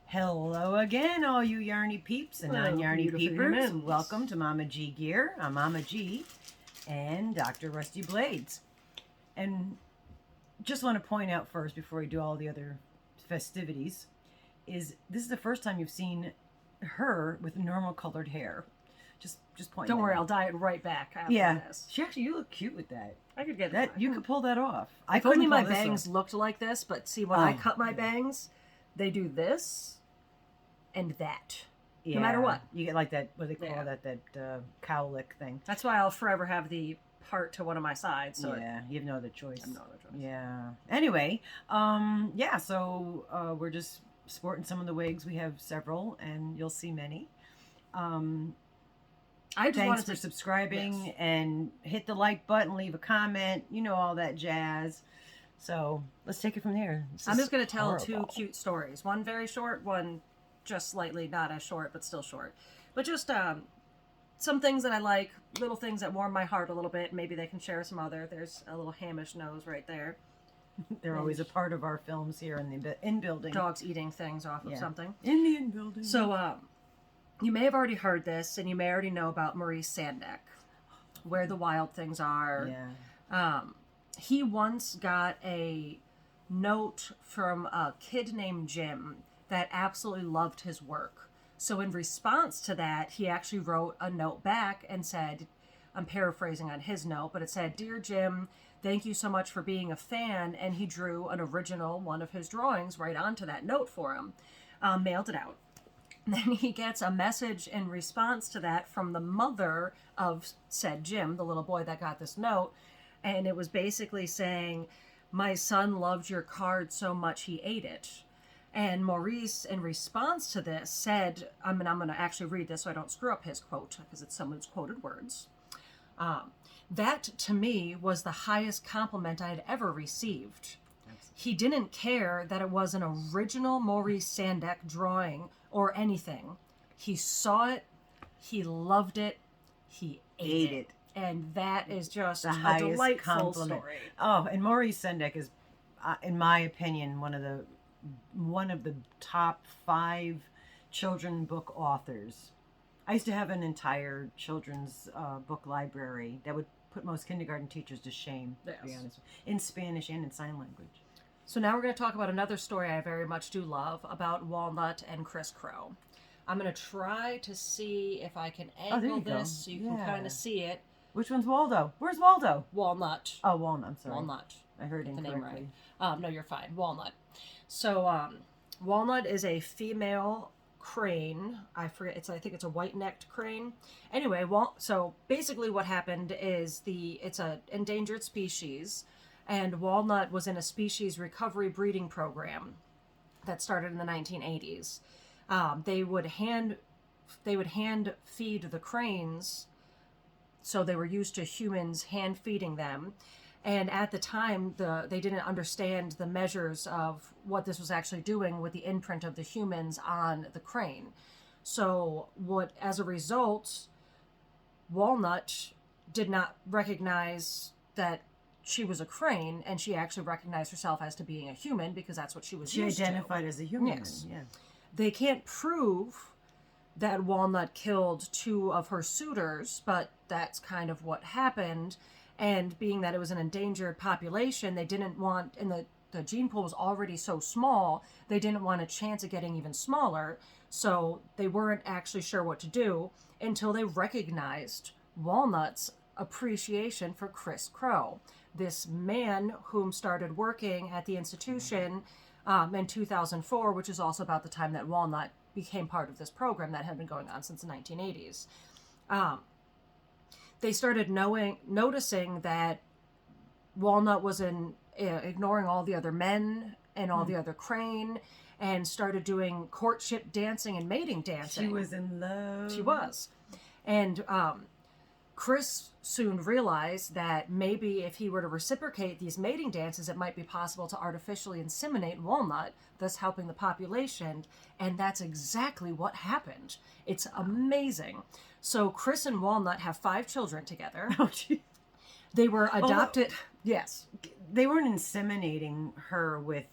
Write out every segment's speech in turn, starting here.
Hello again, all you yarny peeps and non-yarny peepers. Welcome to Mama G Gear. I'm Mama G and Dr. Rusty Blades. And just want to point out first, before we do all the other festivities, is this is the first time you've seen her with normal colored hair. Just point. Don't worry, I'll dye it right back after this. You look cute with that. I could get that. You could pull that off. If only my bangs looked like this, but see, when I cut my bangs, they do this and that. Yeah. No matter what. You get like that, what do they call that cowlick thing. That's why I'll forever have the part to one of my sides. So yeah, you have no other choice. I have no other choice. Yeah. Anyway, so we're just sporting some of the wigs. We have several, and you'll see many. Thanks for subscribing and hit the like button, leave a comment, all that jazz. So let's take it from there. I'm just going to tell two cute stories. One very short, one just slightly not as short, but still short. But just some things that I like, little things that warm my heart a little bit. Maybe they can share some other. There's a little Hamish nose right there. They're always a part of our films here in the in-building. Dogs eating things off of something. In the in-building. So, you may have already heard this, and you may already know about Maurice Sendak, where the wild things are. Yeah. He once got a note from a kid named Jim that absolutely loved his work. So in response to that, he actually wrote a note back and said, I'm paraphrasing on his note, but it said, "Dear Jim, thank you so much for being a fan." And he drew an original one of his drawings right onto that note for him, mailed it out. Then he gets a message in response to that from the mother of said Jim, the little boy that got this note. And it was basically saying, "My son loved your card so much he ate it." And Maurice, in response to this, said, I'm going to actually read this so I don't screw up his quote, because it's someone's quoted words. That, to me, was the highest compliment I had ever received. He didn't care that it was an original Maurice Sendak drawing or anything. He saw it, he loved it, he ate it. And that is just the a delightful compliment. Story. Oh, and Maurice Sendak is, in my opinion, one of the top 5 children book authors. I used to have an entire children's book library that would put most kindergarten teachers to shame, to be honest, in Spanish and in sign language. So now we're going to talk about another story I very much do love about Walnut and Chris Crow. I'm going to try to see if I can angle this so you can kind of see it. Which one's Waldo? Where's Waldo? Walnut. Oh, Walnut. I'm sorry. Walnut. I heard the name right. Right. No, you're fine. Walnut. So Walnut is a female crane. I forget. I think it's a white-necked crane. Anyway, so basically what happened is it's an endangered species. And Walnut was in a species recovery breeding program that started in the 1980s. They would hand feed the cranes, so they were used to humans hand feeding them. And at the time, they didn't understand the measures of what this was actually doing with the imprint of the humans on the crane. So as a result, Walnut did not recognize that she was a crane, and she actually recognized herself as to being a human because that's what she was used to. She identified as a human. Yes. Yeah. They can't prove that Walnut killed 2 of her suitors, but that's kind of what happened. And being that it was an endangered population, they didn't want, and the gene pool was already so small, they didn't want a chance of getting even smaller. So they weren't actually sure what to do until they recognized Walnut's appreciation for Chris Crow, this man whom started working at the institution in 2004, which is also about the time that Walnut became part of this program that had been going on since the 1980s. They started noticing that Walnut was ignoring all the other men and all the other crane, and started doing courtship dancing and mating dancing. She was in love. She was. And Chris soon realized that maybe if he were to reciprocate these mating dances, it might be possible to artificially inseminate Walnut, thus helping the population. And that's exactly what happened. It's amazing. So Chris and Walnut have 5 children together. Oh, geez. They were adopted. Yes. They weren't inseminating her with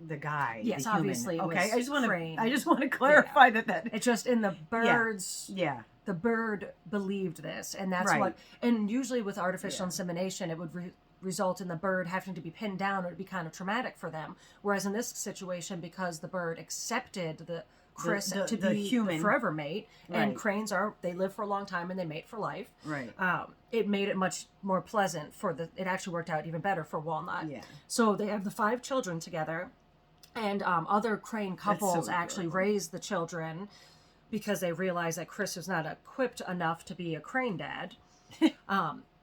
the guy. Yes, the human. obviously it Okay, was Crane. I just want to clarify that. It's just in the birds. Yeah. The bird believed this, and that's Right. what. And usually with artificial insemination, it would result in the bird having to be pinned down. It would be kind of traumatic for them. Whereas in this situation, because the bird accepted Chris to the be human. the forever mate, and Right. cranes they live for a long time and they mate for life. Right. It made it much more pleasant it actually worked out even better for Walnut. Yeah. So they have the 5 children together, and other crane couples actually raise the children because they realize that Chris is not equipped enough to be a crane dad.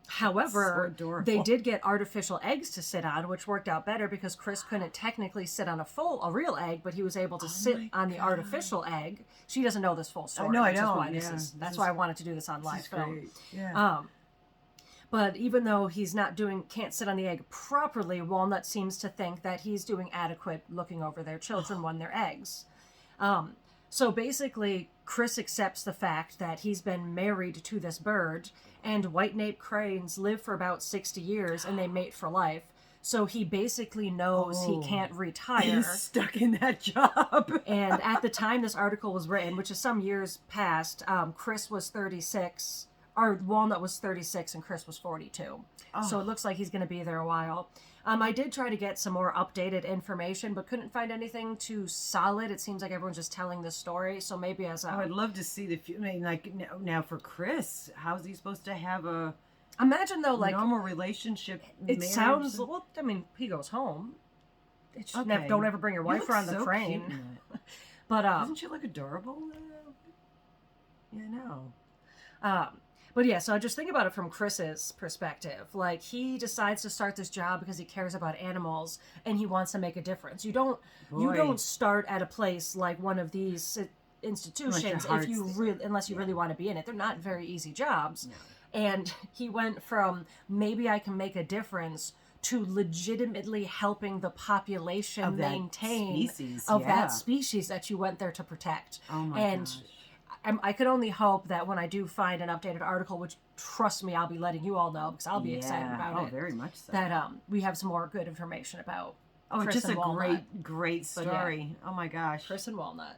However, So they did get artificial eggs to sit on, which worked out better because Chris couldn't technically sit on a real egg, but he was able to sit on the artificial egg. She doesn't know this full story. No, I which is don't. why that's why I wanted to do this on live film. Great. Yeah. But even though he's can't sit on the egg properly, Walnut seems to think that he's doing adequate looking over their children when they're eggs. So basically, Chris accepts the fact that he's been married to this bird, and white-naped cranes live for about 60 years, and they mate for life. So he basically knows he can't retire. He's stuck in that job. And at the time this article was written, which is some years past, Chris was 36, or Walnut was 36, and Chris was 42. So it looks like he's going to be there a while. I did try to get some more updated information, but couldn't find anything too solid. It seems like everyone's just telling this story. So maybe as I would love to see now for Chris, how's he supposed to have a imagine though, like normal relationship? it sounds. Well, I mean, he goes home. It's just don't ever bring your wife around the crane. But doesn't she look adorable? Yeah, no. But yeah, so I just think about it from Chris's perspective. Like, he decides to start this job because he cares about animals and he wants to make a difference. You don't start at a place like one of these institutions unless you really want to be in it. They're not very easy jobs. No. And he went from maybe I can make a difference to legitimately helping the population maintain that species that you went there to protect. Oh my gosh. I could only hope that when I do find an updated article, which trust me, I'll be letting you all know because I'll be excited about it. Oh, very much so. That we have some more good information about. Chris just and Walnut. great story. Oh my gosh, Chris and Walnut.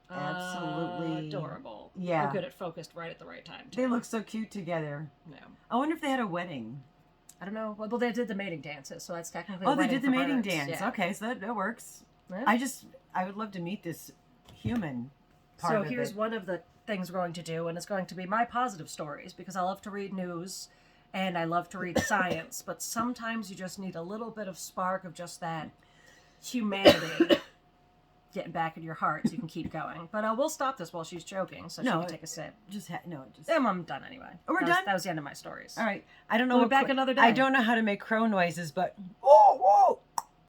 Absolutely adorable. Yeah, They're good at focused right at the right time. Too. They look so cute together. Yeah. I wonder if they had a wedding. I don't know. Well, they did the mating dances, so that's technically. They did the mating dance. Yeah. Okay, so that works. Yeah. I would love to meet this human. So here's one of the things we're going to do, and it's going to be my positive stories because I love to read news and I love to read science, but sometimes you just need a little bit of spark of just that humanity getting back in your heart so you can keep going. But we'll stop this while she's joking so she can take a sip. I'm done anyway. Oh, we're done? That was the end of my stories. All right. I don't know. We'll be back another day. I don't know how to make crow noises, but whoa, whoa.